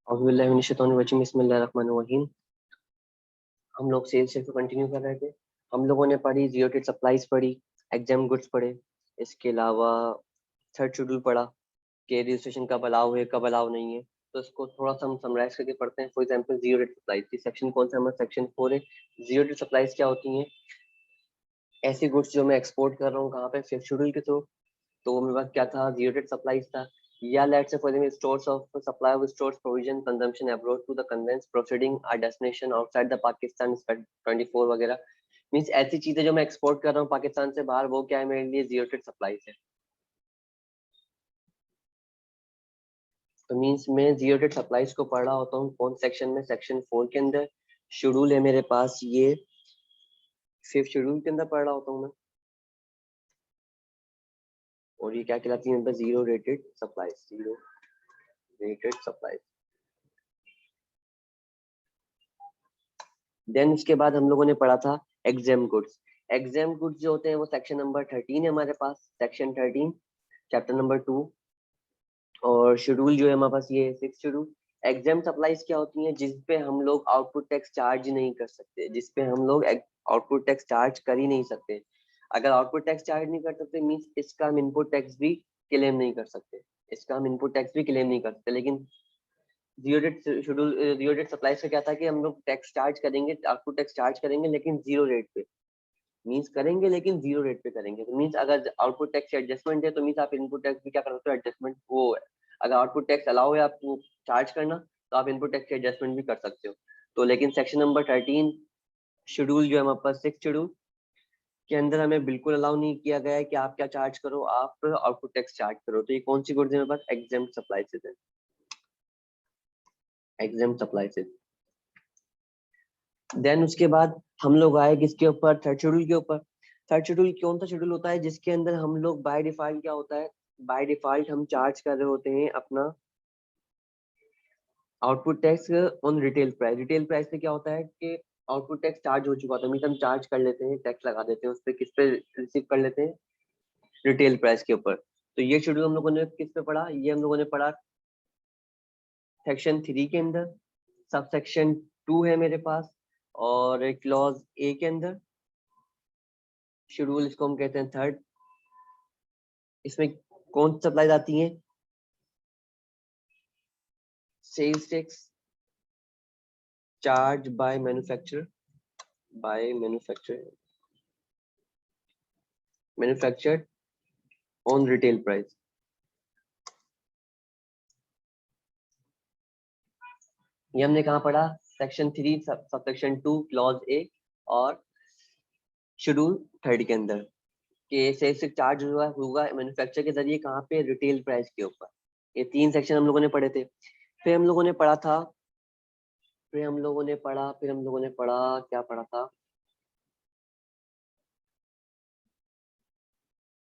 बिस्मिल्लाहिर्रहमानिर्रहीम। हम लोग सेल्स को कंटिन्यू कर रहे थे। हम लोगों ने पढ़ी जीरो डेट सप्लाईज पढ़ी, एग्जाम गुड्स पढ़े, इसके अलावा थर्ड शेड्यूल पढ़ा कि रजिस्ट्रेशन कब अलाउ है कब अलाउ नहीं है। तो इसको थोड़ा सा हम समराइज करके पढ़ते हैं। For example zero rated supplies की सेक्शन कौन सा, हमारा सेक्शन 4 है। जीरो डेट सप्लाईज क्या होती हैं? ऐसी गुड्स जो मैं एक्सपोर्ट कर रहा हूँ कहाँ पे, फिफ्थ शेड्यूल के थ्रू। तो मेरे पास क्या था, जीरो डेट सप्लाईज था। या let's say for example stores of supply of stores provision consumption abroad to the conveyance proceeding or destination outside the Pakistan 24 वगैरह। मींस ऐसी चीजें जो मैं एक्सपोर्ट कर रहा हूँ पाकिस्तान से बाहर, वो क्या है मेरे लिए, जीरो डेट सप्लाई है। तो मींस मैं जीरो डेट सप्लाईज को पढ़ रहा होता हूँ कौन सेक्शन में, सेक्शन 4 के अंदर। शेड्यूल है मेरे पास ये फिफ्थ शेड्यूल के अंदर पढ़ रहा होता हूँ मैं। और ये क्या कहलाती है, zero rated supplies, zero rated supplies. Then उसके बाद हम लोगों ने पढ़ा था एग्जाम गुड्स। एग्जाम गुड्स जो होते हैं वो सेक्शन नंबर 13 है हमारे पास, सेक्शन 13 चैप्टर नंबर 2। और शेड्यूल जो है हमारे पास ये 6 शेड्यूल। एग्जाम सप्लाईज क्या होती हैं, जिसपे हम लोग आउटपुट टैक्स चार्ज नहीं कर सकते, जिसपे हम लोग आउटपुट टैक्स चार्ज कर ही नहीं सकते। अगर आउटपुट टैक्स चार्ज नहीं कर सकते मीन्स इसका हम इनपुट टैक्स भी क्लेम नहीं कर सकते, इसका हम इनपुट टैक्स भी क्लेम नहीं कर सकते। लेकिन zero rated schedule, zero rated supply से क्या था कि हम लोग टैक्स चार्ज करेंगे, आउटपुट टैक्स चार्ज करेंगे लेकिन जीरो रेट पे। मींस करेंगे लेकिन जीरो रेट पे करेंगे। तो मींस अगर आउटपुट टैक्स एडजस्टमेंट है तो मींस आप इनपुट टैक्स भी क्या कर सकते हो, एडजस्टमेंट वो है। अगर आउटपुट टैक्स अलाउ है आपको चार्ज करना तो आप इनपुट टैक्स एडजस्टमेंट भी कर सकते हो। तो लेकिन सेक्शन नंबर 13 शेड्यूल जो है हमारे पास 6 शेड्यूल के अंदर हमें बिल्कुल अलाउ नहीं किया गया है कि आप क्या चार्ज करो, आप आउटपुट टैक्स चार्ज करो। तो ये कौन सी गुड्स है हमारे पास, एग्जाम सप्लाई से, एग्जाम सप्लाई से। देन उसके बाद हम लोग आए किसके ऊपर, थर्ड शेड्यूल के ऊपर। थर्ड शेड्यूल कौन सा शेड्यूल होता है, जिसके अंदर हम लोग बाय डिफॉल्ट क्या होता है, बाय डिफॉल्ट हम चार्ज कर रहे होते हैं अपना output tax on retail price. Retail price पे क्या होता है कि आउटपुट टैक्स चार्ज हो चुका होता है, मीन हम चार्ज कर लेते हैं, टैक्स लगा देते हैं उस पर, किस पे रिसीव कर लेते हैं, रिटेल प्राइस के ऊपर। तो ये शेड्यूल हम लोगों ने किस पे पढ़ा, ये हम लोगों ने पढ़ा सेक्शन 3 के अंदर, सब सेक्शन 2 है मेरे पास, और क्लॉज ए के अंदर शेड्यूल, इसको हम कहते हैं थर्ड। इसमें कौन सी सप्लाईज आती हैं, sales tax charge by manufacturer, by manufactured on retail price. ये हमने कहाँ पढ़ा, section 3 sub section 2 clause A और शेड्यूल थर्ड के अंदर, कि सेल्स टैक्स चार्ज हुआ होगा मैन्युफैक्चर के जरिए कहाँ पे, रिटेल प्राइस के ऊपर। ये 3 सेक्शन हम लोगों ने पढ़े थे। फिर हम लोगों ने पढ़ा था, फिर हम लोगों ने पढ़ा, क्या पढ़ा था,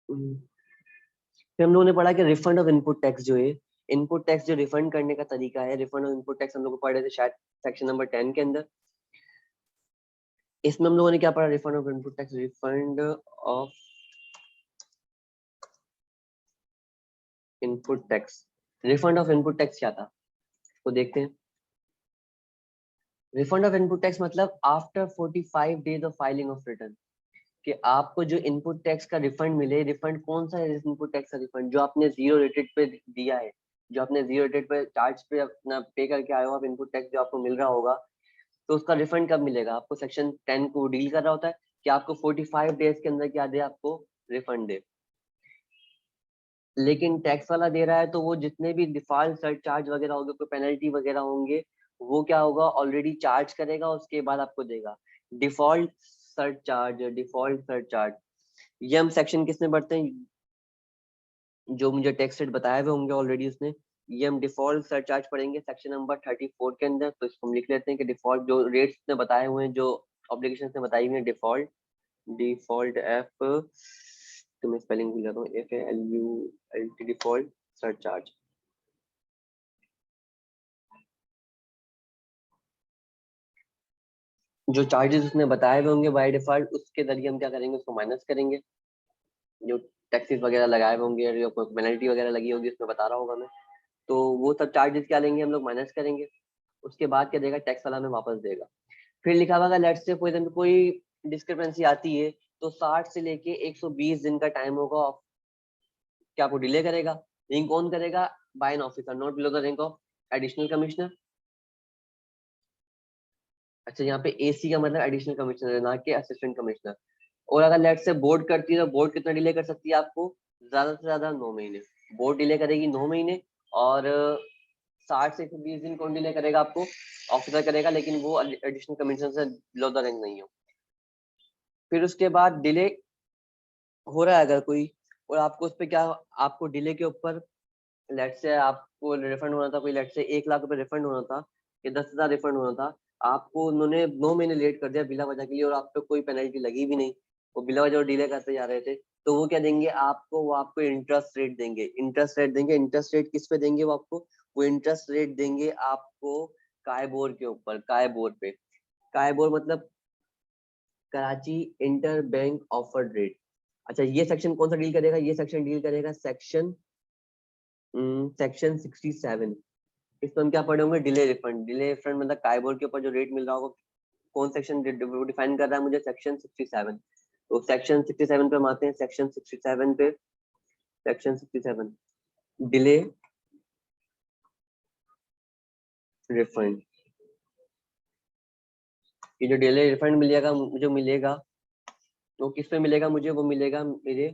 फिर हम लोगों ने पढ़ा कि रिफंड ऑफ इनपुट टैक्स जो है, इनपुट टैक्स जो रिफंड करने का तरीका है, रिफंड ऑफ इनपुट टैक्स हम लोग पढ़े थे शायद सेक्शन नंबर 10 के अंदर। इसमें हम लोगों ने क्या पढ़ा, refund of input tax, refund of input tax. Refund of input tax क्या था, तो देखते हैं। रिफंड ऑफ इनपुट टैक्स मतलब after 45 days of filing of return, कि आपको जो इनपुट टैक्स का रिफंड मिले। रिफंड कौन सा है, इनपुट टैक्स का रिफंड जो आपने जीरो रेटेड पे दिया है, जो आपने जीरो रेटेड पे चार्ज पे अपना पे करके आए हो आप, इनपुट टैक्स जो आपको मिल रहा होगा, तो उसका रिफंड कब मिलेगा आपको। सेक्शन 10 को डील कर रहा होता है कि आपको 45 डेज के अंदर क्या दे, आपको रिफंड दे। लेकिन टैक्स वाला दे रहा है तो वो जितने भी डिफॉल्ट सरचार्ज वगैरह होंगे, कोई पेनल्टी वगैरह होंगे, वो क्या होगा, ऑलरेडी चार्ज करेगा, उसके बाद आपको देगा। डिफॉल्ट सरचार्ज, डिफॉल्ट सरचार्ज, ये हम सेक्शन किसमें पढ़ते हैं, जो मुझे टैक्स रेट बताए हुए होंगे ऑलरेडी उसने। ये हम डिफॉल्ट सरचार्ज पढ़ेंगे सेक्शन नंबर 34 के अंदर। तो इसको हम लिख लेते हैं कि डिफॉल्ट जो रेट्स ने बताए हुए हैं, जो ऑब्लिगेशन ने बताई हुई है, डिफॉल्ट, डिफॉल्ट एफ, तो मैं स्पेलिंग भूल जाता हूँ, F A L U L T, default surcharge. जो चार्जेस उसने बताए हुए होंगे बाय डिफॉल्ट, उसके जरिए हम क्या करेंगे, उसको माइनस करेंगे। जो टैक्सेस वगैरह लगाए हुए होंगे, जो पेनल्टी वगैरह लगी होगी उसमें बता रहा होगा मैं। तो वो सब चार्जेस क्या लेंगे हम लोग, माइनस करेंगे। उसके बाद क्या देगा, टैक्स वाला हमें वापस देगा। फिर लिखा हुआ लेट्स से फॉर एग्जांपल कोई डिस्क्रिपेंसी आती है तो 60 से लेके 120 दिन का टाइम होगा, क्या आपको डिले करेगा। रिंग कौन करेगा, by an officer not below the rank of additional commissioner. अच्छा, यहाँ पे एसी का मतलब एडिशनल कमिश्नर है, ना कि असिस्टेंट कमिश्नर। और अगर लेट से बोर्ड करती है तो बोर्ड कितना डिले कर सकती है आपको, ज्यादा से ज्यादा 9 महीने। बोर्ड डिले करेगी 9 महीने, और 60 से 120 दिन कौन डिले करेगा आपको, ऑफिसर करेगा, लेकिन वो एडिशनल कमिश्नर से बिलो द रैंक नहीं हो। फिर उसके बाद डिले हो रहा है अगर कोई, और आपको उस पर क्या, आपको डिले के ऊपर लेट से आपको रिफंड होना था, कोई लेट से 1 लाख रुपए रिफंड होना था या 10,000 रिफंड होना था, आपको उन्होंने 9 महीने लेट कर दिया बिना वजह के लिए, और आप पे कोई पेनल्टी लगी भी नहीं, वो बिना वजह डिले करते जा रहे थे, तो वो क्या देंगे आपको, वो आपको इंटरेस्ट रेट देंगे। इंटरेस्ट रेट देंगे, इंटरेस्ट रेट किस पे देंगे वो आपको, वो इंटरेस्ट रेट देंगे आपको कायबोर के ऊपर, कायबोर पे। कायबोर मतलब Karachi inter bank offered rate. अच्छा, ये सेक्शन कौन सा डील करेगा, ये सेक्शन डील करेगा सेक्शन 67। इसमें हम क्या पढ़े होंगे, डिले रिफंड। डिले रिफंड मतलब काइबोर के ऊपर जो रेट मिल रहा होगा, कौन सेक्शन डिफाइन कर रहा है मुझे, सेक्शन 67। तो सेक्शन 67 पे हम आते हैं, सेक्शन 67 पे, सेक्शन 67 डिले रिफंड। ये जो डिले रिफंड मिलेगा मुझे, मिलेगा वो किस पे मिलेगा मुझे, वो मिलेगा मेरे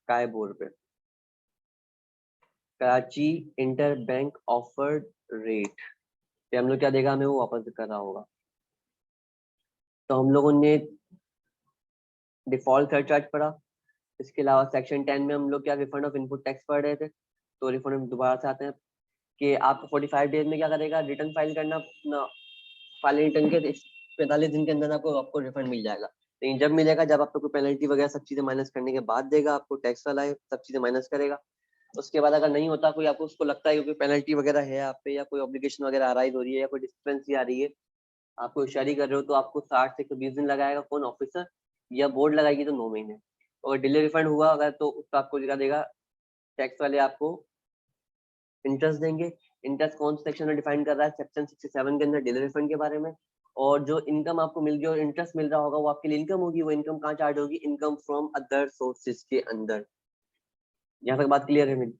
काइबोर पे, Karachi inter bank offered rate पे हम लोग क्या देगा, हमें वो वापस कर रहा होगा। तो हम लोगों ने डिफॉल्ट सरचार्ज पढ़ा। इसके अलावा सेक्शन 10 में हम लोग क्या, रिफंड ऑफ इनपुट टैक्स पढ़ रहे थे। तो रिफंड में दोबारा से आते हैं कि आपको 45 डेज में क्या करेगा, रिटर्न फाइल करना अपना, फाइलिंग रिटर्न के 45 दिन के अंदर आपको आपको रिफंड मिल जाएगा। लेकिन जब मिलेगा, जब आपको कोई पेनल्टी वगैरह सब चीजें माइनस करने के बाद देगा, आपको टैक्स वाला है सब चीजें माइनस करेगा। उसके बाद अगर नहीं होता कोई, आपको उसको लगता है कोई पेनल्टी वगैरह है आप पे, या कोई ऑब्लिगेशन वगैरह अराइज हो रही है, या कोई डिस्क्रिपेंसी आ रही है, आपको इशारी कर रहे हो, तो आपको 60 से 120 दिन लगाएगा कौन, ऑफिसर, या बोर्ड लगाएगी तो 9 महीने। और डिले रिफंड हुआ अगर, तो उसका आपको दिखा देगा, टैक्स वाले आपको इंटरेस्ट देंगे। इंटरेस्ट कौन सा सेक्शन में डिफाइन कर रहा है, सेक्शन 67 के अंदर डिले रिफंड के बारे में। और जो इनकम आपको मिल गई और इंटरेस्ट मिल रहा होगा, वो आपके लिए इनकम होगी। वो इनकम कहाँ चार्ज होगी, इनकम फ्रॉम अदर सोर्सेज के अंदर। यहाँ तक बात क्लियर है मेरी।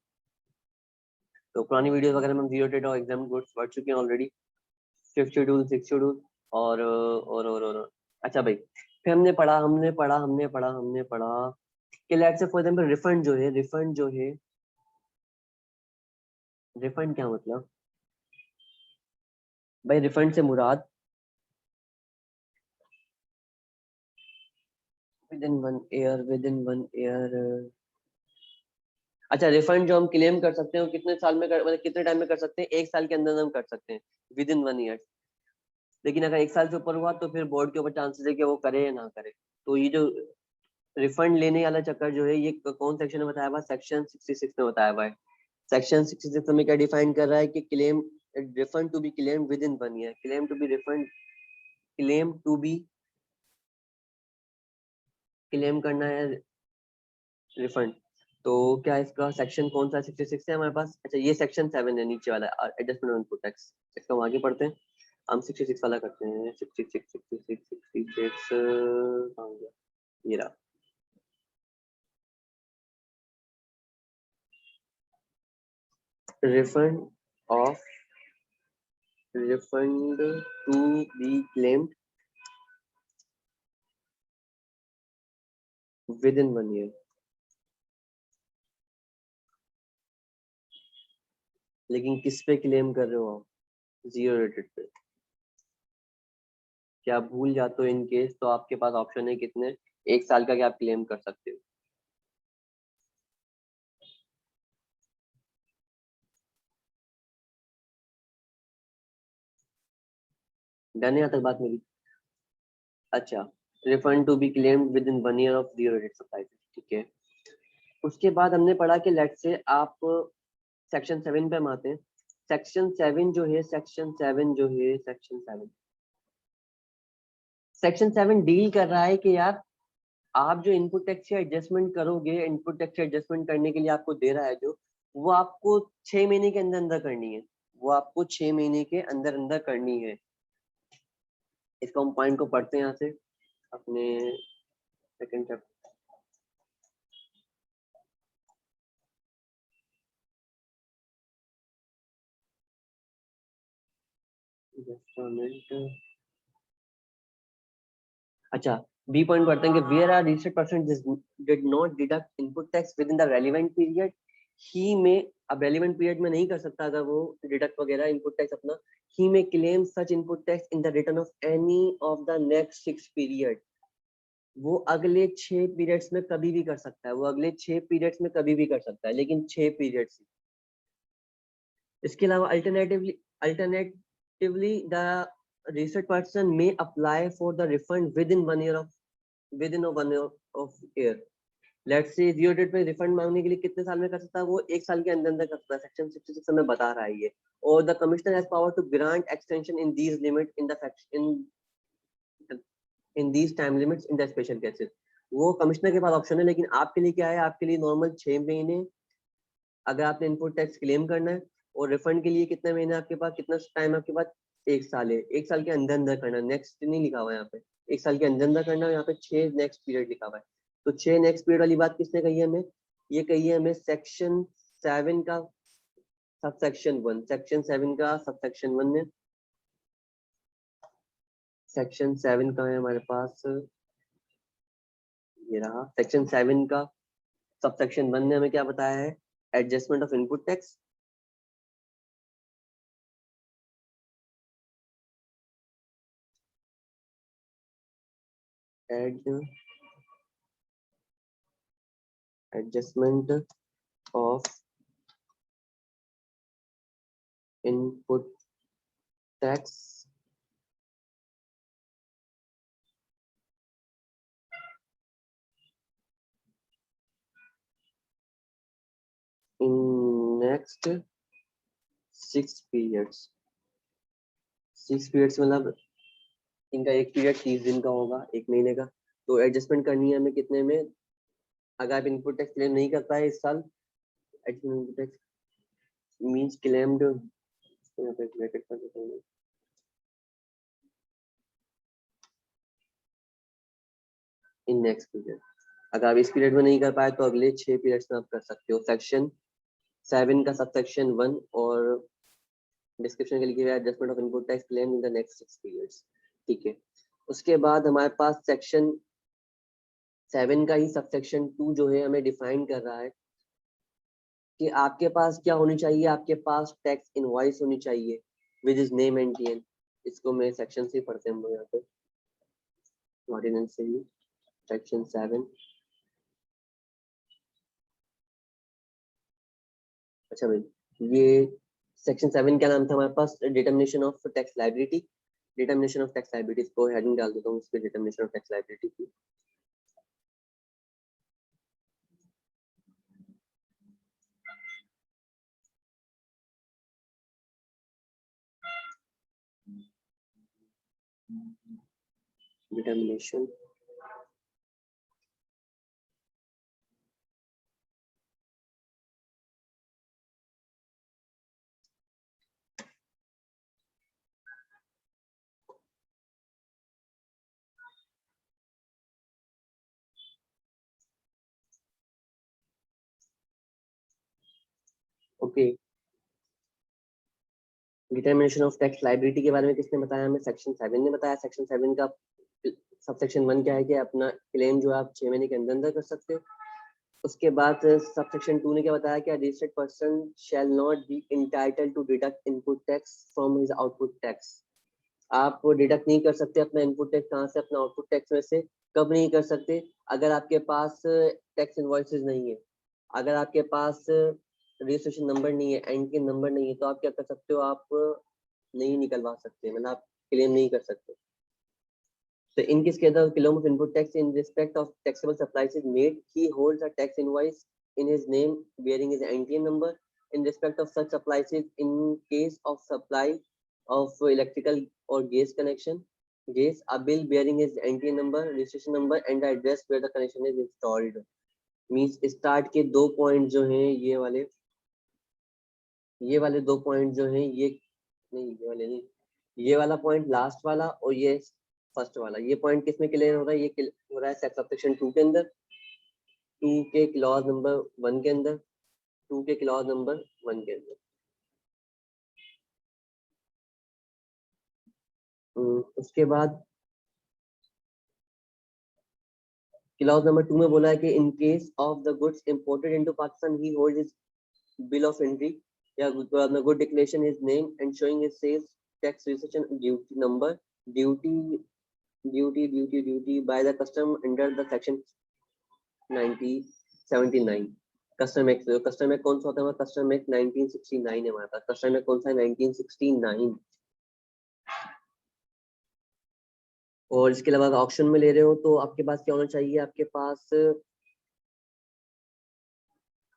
तो पुरानी वीडियो वगैरह में हम जीरो डेट और एग्जाम गुड्स पढ़ चुके हैं already, fifth schedule, six schedule, और अच्छा भाई, फिर हमने पढ़ा कि let's say for example refund जो है, रिफंड क्या मतलब भाई, रिफंड से मुराद विद इन 1 ईयर। अच्छा, रिफंड जो हम क्लेम कर सकते हैं वो कितने साल में मतलब कितने टाइम में कर सकते हैं, 1 साल के अंदर हम कर सकते हैं, विद इन 1 ईयर। लेकिन अगर 1 साल से ऊपर हुआ तो फिर बोर्ड के ऊपर चांसेस है कि वो करे या ना करे। तो ये जो रिफंड लेने वाला चक्कर जो है, ये कौन सेक्शन में बताया हुआ, सेक्शन 66 में बताया हुआ है। सेक्शन 66 में क्या डिफाइन कर रहा है कि claim, refund to be claim within 1 year, claim to be refund, claim to be, claim करना है रिफंड। तो क्या इसका सेक्शन कौन सा, 66 है हमारे पास। अच्छा, ये सेक्शन 7 है नीचे वाला, एडजस्टमेंट ऑन इनपुट टैक्स। इसका हम आगे पढ़ते हैं, हम 66 वाला करते हैं। 66 कहाँ गया, ये रहा। Refund of, refund to be claimed within 1 year। लेकिन किस पे क्लेम कर रहे हो आप, जीरो रेटेड पे। क्या आप भूल जाते हो इन केस, तो आपके पास ऑप्शन है कितने, 1 साल का क्या आप क्लेम कर सकते हो। डन है यहाँ तक बात मेरी। अच्छा, refund to be claimed within 1 year of zero rated supply, ठीक है। उसके बाद हमने पढ़ा कि लेट से आप सेक्शन 7 पे हम आते हैं। सेक्शन 7 डील कर रहा है कि यार, आप जो इनपुट टैक्स से एडजस्टमेंट करोगे, इनपुट टैक्स से एडजस्टमेंट करने के लिए आपको दे रहा है जो, वो आपको 6 महीने के अंदर अंदर करनी है, वो आपको 6 महीने के अंदर अंदर करनी है। इसको हम पॉइंट को पढ़ते हैं यहाँ से अपने सेकंड चैप्टर। अच्छा, बी पॉइंट पढ़ते हैं कि where are registered person did not deduct input tax within the relevant period, ही में, अब रेलेवेंट पीरियड में नहीं कर सकता अगर वो डिडक्ट वगैरह इनपुट टैक्स अपना, ही में claim such input tax in the return of any of the next 6 period. वो अगले 6 पीरियड्स में कभी भी कर सकता है, वो अगले 6 पीरियड्स में कभी भी कर सकता है, लेकिन 6 पीरियड्स। इसके अलावा alternatively the registered person may apply for the refund within 1 year of year. Let's say 0 date पे रिफंड मांगने के लिए कितने साल में कर सकता है, वो 1 साल के अंदर अंदर कर सकता है। सेक्शन 66 में बता रहा है ये। और the commissioner has power to grant extension in these limit in the in these time limits in the special cases. वो कमिश्नर के पास ऑप्शन है, लेकिन आपके लिए क्या है, आपके लिए नॉर्मल 6 महीने अगर आपने इनपुट टैक्स क्लेम करना है, और रिफंड के लिए कितने महीने आपके पास, कितना टाइम आपके पास, 1 साल है। 1 साल के अंदर अंदर करना, नेक्स्ट नहीं लिखा हुआ है यहाँ पे, 1 साल के अंदर अंदर करना है। यहाँ पे 6 नेक्स्ट पीरियड लिखा हुआ है। तो 6 नेक्स्ट पीरियड वाली बात किसने कही है हमें, ये कही है हमें सेक्शन 7 का सबसेक्शन 1, सेक्शन 7 का सबसेक्शन 1 में, सेक्शन 7 का है हमारे पास, ये रहा सेक्शन 7 का सबसेक्शन 1 ने हमें क्या बताया है, adjustment of input tax. Adjustment of input tax in next 6 periods. 6 periods मतलब इनका एक पीरियड 30 दिन का होगा, 1 महीने का। तो एडजस्टमेंट करनी है हमें कितने में, अगर आप इनपुट टैक्स क्लेम नहीं कर पाए इस साल, इनपुट टैक्स मींस क्लेम्ड, यहाँ पे ब्रैकेट कर देता हूँ, इन नेक्स्ट पीरियड। अगर आप इस पीरियड में नहीं कर पाए तो अगले 6 पीरियड्स में आप कर सकते हो। सेक्शन 7 का सबसेक्शन 1 और डिस्क्रिप्शन के लिए adjustment of input tax claim in the next 6 periods. ठीक है, उसके बाद हमारे पास सेक्शन 7 का ही सबसेक्शन 2 जो है हमें डिफाइन कर रहा है कि आपके पास क्या होनी चाहिए, आपके पास टैक्स इनवॉइस होनी चाहिए with is name and TN. इसको मैं सेक्शन से पढ़ते हैं हम लोग यहाँ पे, ऑर्डिनेंस से ही, सेक्शन 7। अच्छा भाई, ये सेक्शन 7 क्या नाम था हमारे पास, determination of tax liability. Determination of tax liability को हेडिंग डाल देता हूँ इस पे, डिटर्मिनेशन ऑफ टैक्स लायबिलिटी की। Determination okay. Determination of tax liability के बारे में किसने बताया हमें, सेक्शन 7 ने बताया। सेक्शन 7 का सबसेक्शन 1 क्या है कि अपना क्लेम जो आप 6 महीने के अंदर अंदर कर सकते हो। उसके बाद सबसेक्शन 2 ने क्या बताया कि registered person shall not be entitled to deduct input tax from his output tax. आप डिडक्ट नहीं कर सकते अपना इनपुट टैक्स कहाँ से, अपना आउटपुट टैक्स में से। कब नहीं कर सकते, अगर आपके पास टैक्स इनवॉइसेस नहीं है, अगर आपके पास रजिस्ट्रेशन नंबर नहीं है, एनटीएन नंबर नहीं है, तो आप क्या कर सकते हो, आप नहीं निकलवा सकते, मतलब आप क्लेम नहीं कर सकते। So in this case, the claim of input tax in respect of taxable supplies is made. He holds a tax invoice in his name bearing his NTN number in respect of such supplies. In case of supply of electrical or gas connection, gas, a bill bearing his NTN number, registration number, and the address where the connection is installed. Means start के 2 point जो हैं ये वाले, ये वाले 2 point जो हैं ये नहीं, ये वाले नहीं, ये वाला पॉइंट लास्ट वाला और ये फर्स्ट वाला, ये पॉइंट किस में क्लियर हो रहा है? ये हो रहा है सबसेक्शन 2 के अंदर, 2 के क्लॉज नंबर 1 के अंदर, 2 के क्लॉज नंबर 1 के अंदर। उसके बाद क्लॉज नंबर 2 में बोला है कि in case of the goods imported into Pakistan he hold his bill of entry, yeah, good declaration his name and showing his sales tax registration duty number, duty by the custom under the section 1979। Custom act, custom act कौन सा होता है? Custom act 1969 है हमारे पास। Custom act कौन सा है? 1969। और इसके अलावा ऑप्शन में ले रहे हो तो आपके पास क्या होना चाहिए? आपके पास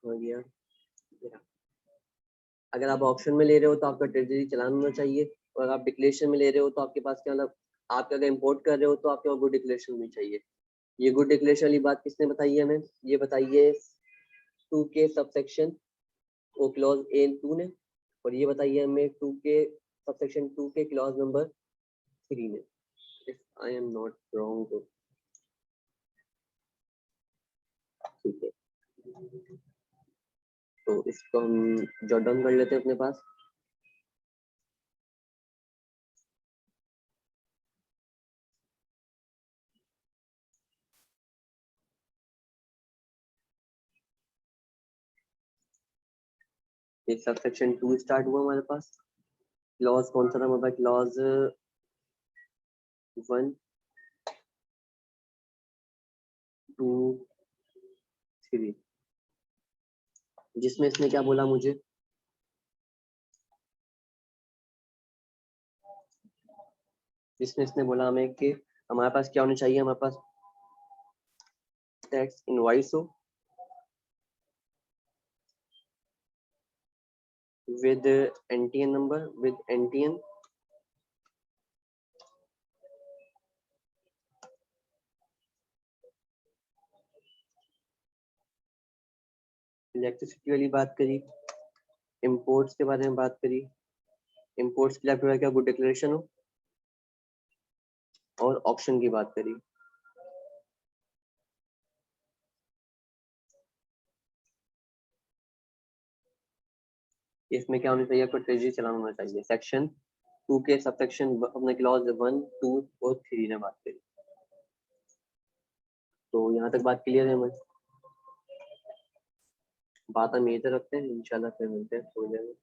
हो गया, अगर आप ऑप्शन में ले रहे हो तो आपका ट्रेजरी चालान होना चाहिए, और आप डिक्लेरेशन में ले रहे हो तो आपके पास क्या मतलब, आप अगर इंपोर्ट कर रहे हो तो आपके गुड डिक्लेरेशन होनी चाहिए। ये गुड डिक्लेरेशन वाली बात किसने बताई है हमें? ये बताइए 2 के सबसेक्शन ओ क्लॉज ए 2 ने, और ये बताइए हमें 2 के सबसेक्शन 2 के क्लॉज नंबर 3 ने, if I am not wrong तो ठीक है। तो इसको हम जॉट डाउन कर लेते हैं अपने पास। एक सबसेक्शन 2 स्टार्ट हुआ हमारे पास। क्लॉज कौन सा था हमारे पास? क्लॉज 1 2 3, जिसमें इसने क्या बोला मुझे? जिसमें इसने बोला हमें कि हमारे पास क्या होना चाहिए? हमारे पास टैक्स इनवॉइस हो with NTN number, with NTN, electricity वाली बात करी, इंपोर्ट्स के बारे में बात करी, इंपोर्ट्स के लिए क्या गुड डिक्लेरेशन हो, और ऑप्शन की बात करी। इसमें क्या होना चाहिए? आपको ट्रेजरी चलान होना चाहिए। सेक्शन 2 के सबसेक्शन अपने क्लॉज 1 2 और 3 ने बात करी। तो यहाँ तक बात क्लियर है? हमें बात हम यहीं तक रखते हैं, इंशाल्लाह फिर मिलते हैं थोड़ी देर में।